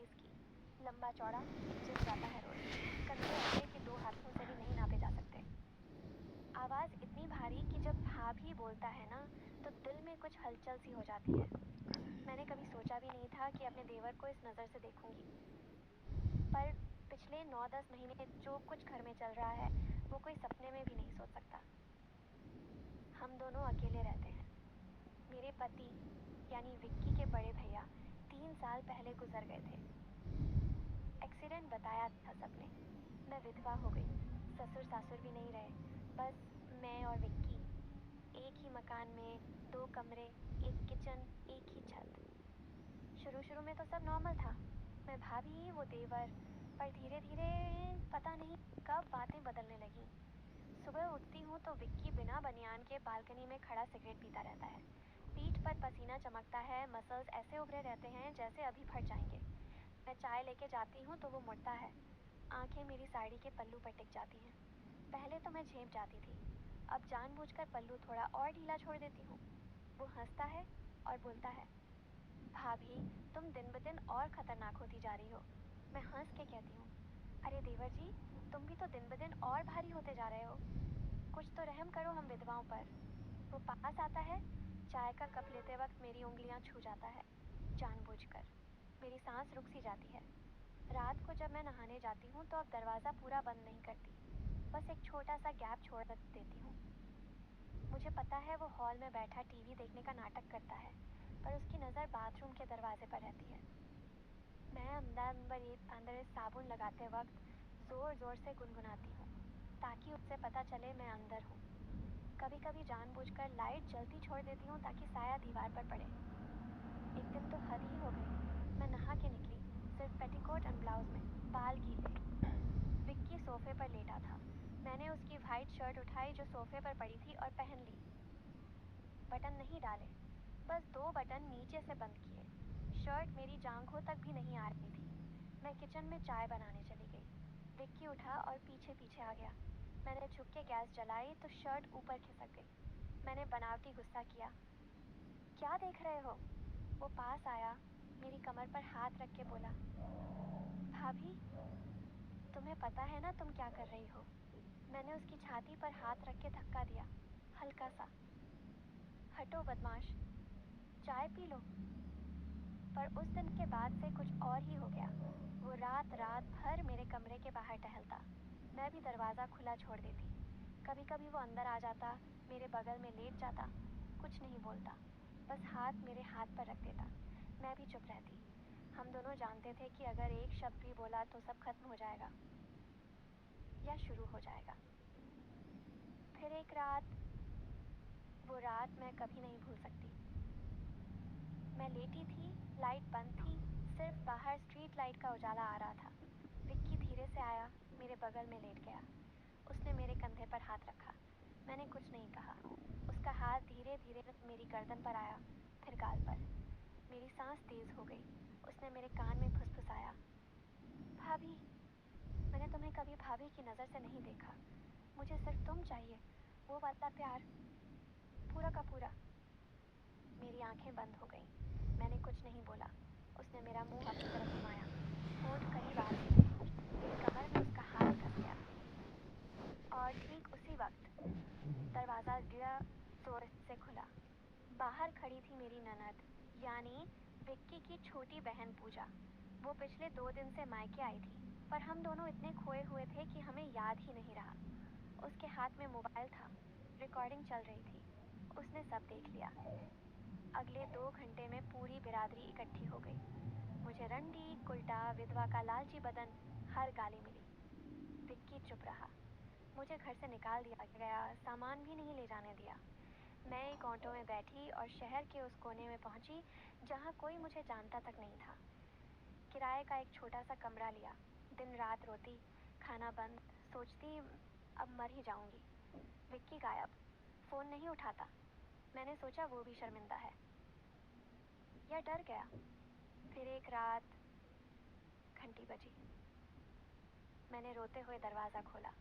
तेज़ की। लंबा चौड़ा जिम जाता है रोज। कंधे ऐसे कि दो हाथों से भी नहीं नापे जा सकते। आवाज़ इतनी भारी कि जब भाभी बोलता है ना तो दिल में कुछ हलचल सी हो जाती है। मैंने कभी सोचा भी नहीं था कि अपने देवर को इस नज़र से देखूंगी, पर पिछले 9-10 महीने जो कुछ घर में चल रहा है वो कोई सपने में भी नहीं सोच सकता। हम दोनों अकेले रहते हैं। मेरे पति यानी विक्की के बड़े भैया 3 साल पहले गुजर गए थे। एक्सीडेंट बताया था सबने। मैं विधवा हो गई। ससुर सासुर भी नहीं रहे, बस मैं और विक्की। एक ही मकान में 2 कमरे, एक किचन, एक ही छत। शुरू शुरू में तो सब नॉर्मल था। मैं भाभी, वो देवर, पर धीरे धीरे पता नहीं कब बातें बदलने लगी। सुबह उठती हूँ तो विक्की बिना बनियान के बालकनी में खड़ा सिगरेट पीता रहता है। पीठ पर पसीना चमकता है, मसल्स ऐसे उभरे रहते हैं जैसे अभी फट जाएंगे। मैं चाय लेके जाती हूँ तो वो मुड़ता है। आंखें मेरी साड़ी के पल्लू पर टिक जाती हैं। पहले तो मैं झेप जाती थी, अब जानबूझकर पल्लू थोड़ा और ढीला छोड़ देती हूँ। वो हंसता है और बोलता है, भाभी तुम दिन ब दिन और खतरनाक होती जा रही हो। मैं हंस के कहती हूँ, अरे देवर जी, तुम भी तो दिन ब दिन और भारी होते जा रहे हो। कुछ तो रहम करो हम विधवाओं पर। वो पास आता है, चाय का कप लेते वक्त मेरी उंगलियां छू जाता है, जानबूझकर। मेरी सांस रुक सी जाती है। रात को जब मैं नहाने जाती हूँ तो अब दरवाज़ा पूरा बंद नहीं करती, बस एक छोटा सा गैप छोड़ देती हूँ। मुझे पता है वो हॉल में बैठा टीवी देखने का नाटक करता है, पर उसकी नज़र बाथरूम के दरवाजे पर रहती है। मैं अंदर साबुन लगाते वक्त ज़ोर ज़ोर से गुनगुनाती हूँ ताकि उससे पता चले मैं अंदर हूँ। कभी कभी जानबूझकर लाइट जल्दी छोड़ देती हूँ ताकि साया दीवार पर पड़े। एक दिन तो हद ही हो गई। मैं नहा के निकली, सिर्फ पेटीकोट एंड ब्लाउज में, बाल गीले। विक्की सोफे पर लेटा था। मैंने उसकी वाइट शर्ट उठाई जो सोफे पर पड़ी थी और पहन ली। बटन नहीं डाले, बस 2 बटन नीचे से बंद किए। शर्ट मेरी जांघों तक भी नहीं आ रही थी। मैं किचन में चाय बनाने चली गई। विक्की उठा और पीछे पीछे आ गया। मैंने छुप के गैस जलाई तो शर्ट ऊपर खिसक गई। मैंने बनावटी गुस्सा किया, क्या देख रहे हो? वो पास आया, मेरी कमर पर हाथ रख के बोला, भाभी तुम्हें पता है ना तुम क्या कर रही हो? मैंने उसकी छाती पर हाथ रख के धक्का दिया, हल्का सा। हटो बदमाश, चाय पी लो। पर उस दिन के बाद से कुछ और ही हो गया। वो रात रात भर मेरे कमरे के बाहर टहलता। मैं भी दरवाज़ा खुला छोड़ देती। कभी कभी वो अंदर आ जाता, मेरे बगल में लेट जाता, कुछ नहीं बोलता, बस हाथ मेरे हाथ पर रख देता। मैं भी चुप रहती। हम दोनों जानते थे कि अगर एक शब्द भी बोला तो सब खत्म हो जाएगा या शुरू हो जाएगा। फिर एक रात, वो रात मैं कभी नहीं भूल सकती। मैं लेटी थी, लाइट बंद थी, सिर्फ बाहर स्ट्रीट लाइट का उजाला आ रहा था। विक्की धीरे से आया, मेरे बगल में लेट गया। उसने मेरे कंधे पर हाथ रखा। मैंने कुछ नहीं कहा। उसका हाथ धीरे धीरे मेरी गर्दन पर आया, फिर गाल पर। मेरी सांस तेज हो गई। उसने मेरे कान में फुसफुसाया, भाभी, मैंने तुम्हें कभी भाभी की नज़र से नहीं देखा। मुझे सिर्फ तुम चाहिए, वो वाला प्यार, पूरा का पूरा। मेरी आंखें बंद हो गईं। मैंने कुछ नहीं बोला। उसने मेरा मुंह अपनी तरफ घुमाया, होंठ करीब आ रहे थे। मेरी कमर में उसका हाथ धस गया। और ठीक उसी वक्त दरवाज़ा गिरा, जोर से खुला। बाहर खड़ी थी मेरी ननद, यानी विक्की की छोटी बहन पूजा। वो पिछले 2 दिन से मायके आई थी, पर हम दोनों इतने खोए हुए थे कि हमें याद ही नहीं रहा। उसके हाथ में मोबाइल था, रिकॉर्डिंग चल रही थी। उसने सब देख लिया। अगले 2 घंटे में पूरी बिरादरी इकट्ठी हो गई। मुझे रंडी, कुल्टा, विधवा का लालची बदन, हर गाली मिली। विक्की चुप रहा। मुझे घर से निकाल दिया गया, सामान भी नहीं ले जाने दिया। मैं एक ऑटो में बैठी और शहर के उस कोने में पहुंची जहां कोई मुझे जानता तक नहीं था। किराए का एक छोटा सा कमरा लिया। दिन रात रोती, खाना बंद, सोचती अब मर ही जाऊंगी। विक्की गायब, फ़ोन नहीं उठाता। मैंने सोचा वो भी शर्मिंदा है या डर गया। फिर एक रात घंटी बजी। मैंने रोते हुए दरवाज़ा खोला।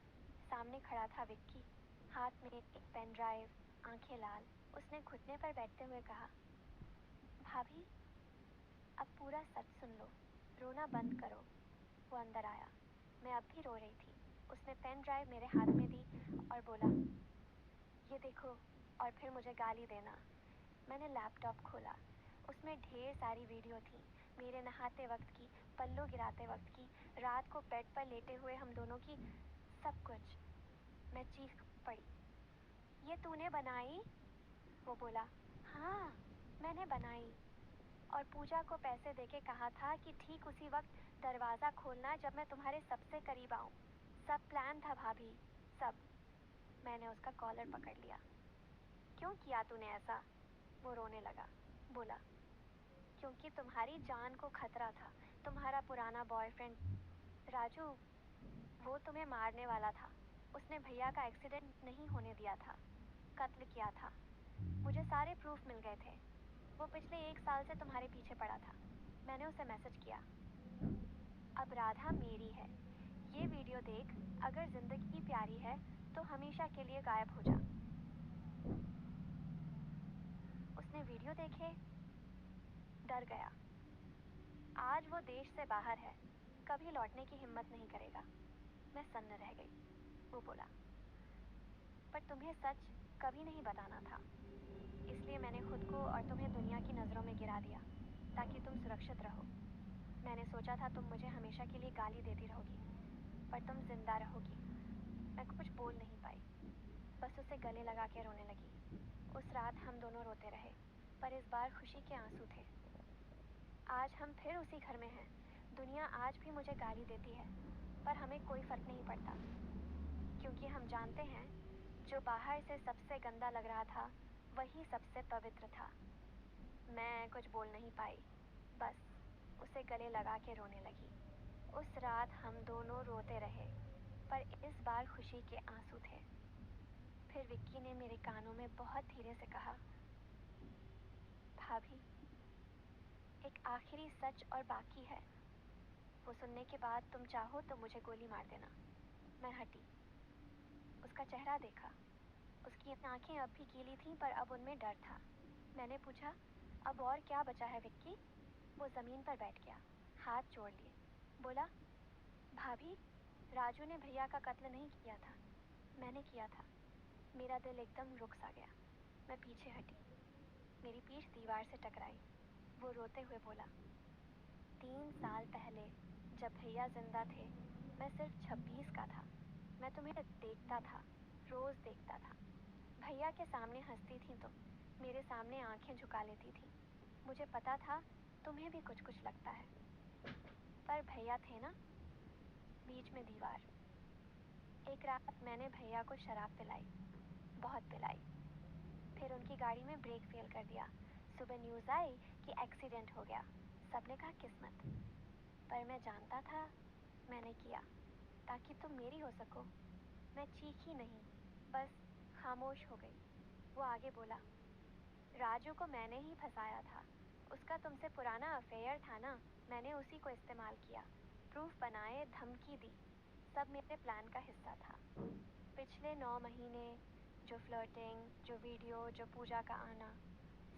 सामने खड़ा था विक्की, हाथ में एक पेन ड्राइव, आंखें लाल। उसने घुटने पर बैठते हुए कहा, भाभी अब पूरा सच सुन लो, रोना बंद करो। वो अंदर आया। मैं अब भी रो रही थी। उसने पेन ड्राइव मेरे हाथ में दी और बोला, ये देखो, और फिर मुझे गाली देना। मैंने लैपटॉप खोला। उसमें ढेर सारी वीडियो थी, मेरे नहाते वक्त की, पल्लू गिराते वक्त की, रात को बेड पर लेटे हुए हम दोनों की, सब कुछ। मैं चीख पड़ी, ये तूने बनाई? वो बोला, हाँ, मैंने बनाई। और पूजा को पैसे देके कहा था कि ठीक उसी वक्त दरवाज़ा खोलना जब मैं तुम्हारे सबसे करीब आऊँ। सब प्लान था भाभी, सब। मैंने उसका कॉलर पकड़ लिया। क्यों किया तूने ऐसा? वो रोने लगा। बोला, क्योंकि तुम्हारी जान को खतरा था। तुम्हारा पुराना बॉयफ्रेंड राजू, वो तुम्हें मारने वाला था। उसने भैया का एक्सीडेंट नहीं होने दिया था, कत्ल किया था। मुझे सारे प्रूफ मिल गए थे। वो पिछले 1 साल से तुम्हारे पीछे पड़ा था। मैंने उसे मैसेज किया, अब राधा मेरी है। ये वीडियो देख, अगर जिंदगी प्यारी है तो हमेशा के लिए गायब हो जा। उसने वीडियो देखे, डर गया। आज वो देश से बाहर है, कभी लौटने की हिम्मत नहीं करेगा। मैं सन्न रह गई। वो बोला, पर तुम्हें सच कभी नहीं बताना था, इसलिए मैंने खुद को और तुम्हें दुनिया की नज़रों में गिरा दिया ताकि तुम सुरक्षित रहो। मैंने सोचा था तुम मुझे हमेशा के लिए गाली देती रहोगी, पर तुम जिंदा रहोगी। मैं कुछ बोल नहीं पाई, बस उसे गले लगा के रोने लगी। उस रात हम दोनों रोते रहे, पर इस बार खुशी के आंसू थे। आज हम फिर उसी घर में हैं। दुनिया आज भी मुझे गाली देती है, पर हमें कोई फर्क नहीं पड़ता, क्योंकि हम जानते हैं जो बाहर से सबसे गंदा लग रहा था वही सबसे पवित्र था। मैं कुछ बोल नहीं पाई, बस उसे गले लगा के रोने लगी। उस रात हम दोनों रोते रहे, पर इस बार खुशी के आंसू थे। फिर विक्की ने मेरे कानों में बहुत धीरे से कहा, भाभी, एक आखिरी सच और बाकी है। वो सुनने के बाद तुम चाहो तो मुझे गोली मार देना। मैं हटी, उसका चेहरा देखा। उसकी आंखें अब भी गीली थीं, पर अब उनमें डर था। मैंने पूछा, अब और क्या बचा है विक्की? वो ज़मीन पर बैठ गया, हाथ जोड़ लिए। बोला, भाभी, राजू ने भैया का कत्ल नहीं किया था, मैंने किया था। मेरा दिल एकदम रुक सा गया। मैं पीछे हटी, मेरी पीठ दीवार से टकराई। वो रोते हुए बोला, 3 साल पहले जब भैया जिंदा थे, मैं सिर्फ 26 का था। मैं तुम्हें देखता था, रोज़ देखता था। भैया के सामने हंसती थी तुम, मेरे सामने आंखें झुका लेती थी। मुझे पता था तुम्हें भी कुछ कुछ लगता है, पर भैया थे ना, बीच में दीवार। एक रात मैंने भैया को शराब पिलाई, बहुत पिलाई। फिर उनकी गाड़ी में ब्रेक फेल कर दिया। सुबह न्यूज़ आई कि एक्सीडेंट हो गया। सबने कहा किस्मत, पर मैं जानता था मैंने किया ताकि तुम मेरी हो सको। मैं चीखी नहीं, बस खामोश हो गई। वो आगे बोला, राजू को मैंने ही फंसाया था। उसका तुमसे पुराना अफेयर था ना, मैंने उसी को इस्तेमाल किया। प्रूफ बनाए, धमकी दी, सब मेरे प्लान का हिस्सा था। पिछले 9 महीने जो फ्लर्टिंग, जो वीडियो, जो पूजा का आना,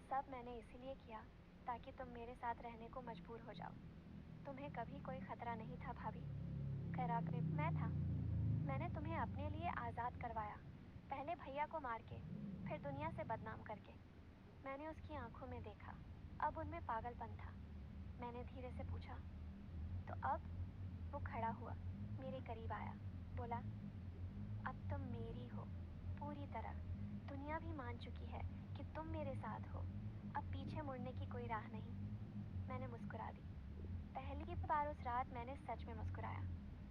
सब मैंने इसीलिए किया ताकि तुम मेरे साथ रहने को मजबूर हो जाओ। तुम्हें कभी कोई खतरा नहीं था भाभी, खैर मैं था। मैंने तुम्हें अपने लिए आज़ाद करवाया, पहले भैया को मार के, फिर दुनिया से बदनाम करके। मैंने उसकी आंखों में देखा, अब उनमें पागलपन था। मैंने धीरे से पूछा, तो अब? वो खड़ा हुआ, मेरे करीब आया, बोला, अब तुम मेरी हो पूरी तरह। दुनिया भी मान चुकी है कि तुम मेरे साथ हो। अब पीछे मुड़ने की कोई राह नहीं। मैंने मुस्कुरा दी। पहली बार उस रात मैंने सच में मुस्कुराया।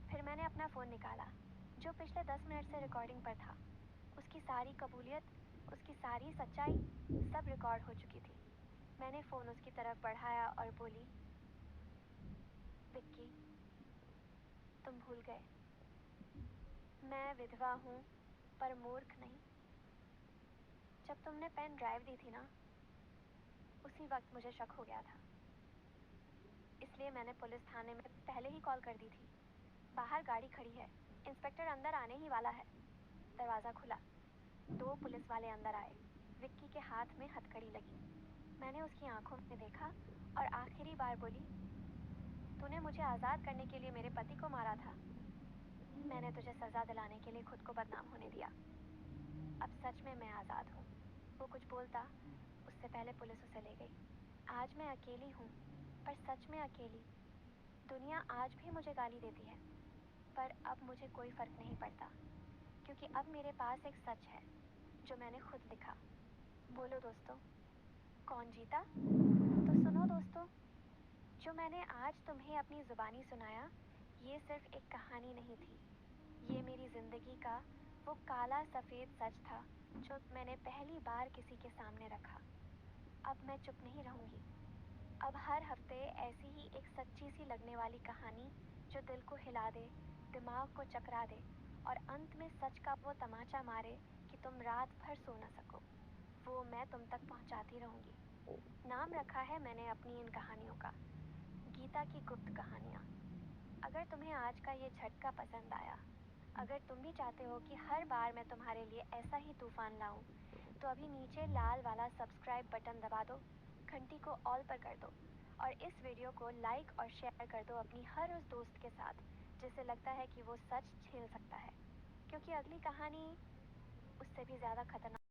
फिर मैंने अपना फ़ोन निकाला, जो पिछले 10 मिनट से रिकॉर्डिंग पर था। उसकी सारी कबूलियत, उसकी सारी सच्चाई, सब रिकॉर्ड हो चुकी थी। मैंने फ़ोन उसकी तरफ बढ़ाया और बोली, विक्की, तुम भूल गए, मैं विधवा हूँ, पर मूर्ख नहीं। जब तुमने पेन ड्राइव दी थी ना, उसी वक्त मुझे शक हो गया था, इसलिए मैंने पुलिस थाने में पहले ही कॉल कर दी थी। बाहर गाड़ी खड़ी है, इंस्पेक्टर अंदर आने ही वाला है। दरवाज़ा खुला, 2 पुलिस वाले अंदर आए। विक्की के हाथ में हथकड़ी लगी। मैंने उसकी आंखों में देखा और आखिरी बार बोली, तूने मुझे आज़ाद करने के लिए मेरे पति को मारा था। मैंने तुझे सज़ा दिलाने के लिए खुद को बदनाम होने दिया। अब सच में मैं आज़ाद हूँ। वो कुछ बोलता, उससे पहले पुलिस उसे ले गई। आज मैं अकेली हूँ, पर सच में अकेली। दुनिया आज भी मुझे गाली देती है, पर अब मुझे कोई फ़र्क नहीं पड़ता, क्योंकि अब मेरे पास एक सच है जो मैंने खुद लिखा। बोलो दोस्तों, कौन जीता? तो सुनो दोस्तों, जो मैंने आज तुम्हें अपनी ज़ुबानी सुनाया, ये सिर्फ एक कहानी नहीं थी। ये मेरी ज़िंदगी का वो काला सफ़ेद सच था जो मैंने पहली बार किसी के सामने रखा। अब मैं चुप नहीं रहूँगी। अब हर हफ्ते ऐसी ही एक सच्ची सी लगने वाली कहानी जो दिल को हिला दे, दिमाग को चकरा दे और अंत में सच का वो तमाचा मारे कि तुम रात भर सो न सको, वो मैं तुम तक पहुंचाती रहूँगी। नाम रखा है मैंने अपनी इन कहानियों का, गीता की गुप्त कहानियाँ। अगर तुम्हें आज का ये झटका पसंद आया, अगर तुम भी चाहते हो कि हर बार मैं तुम्हारे लिए ऐसा ही तूफान लाऊं, तो अभी नीचे लाल वाला सब्सक्राइब बटन दबा दो, घंटी को ऑल पर कर दो और इस वीडियो को लाइक और शेयर कर दो अपनी हर उस दोस्त के साथ जिसे लगता है कि वो सच झेल सकता है, क्योंकि अगली कहानी उससे भी ज़्यादा खतरनाक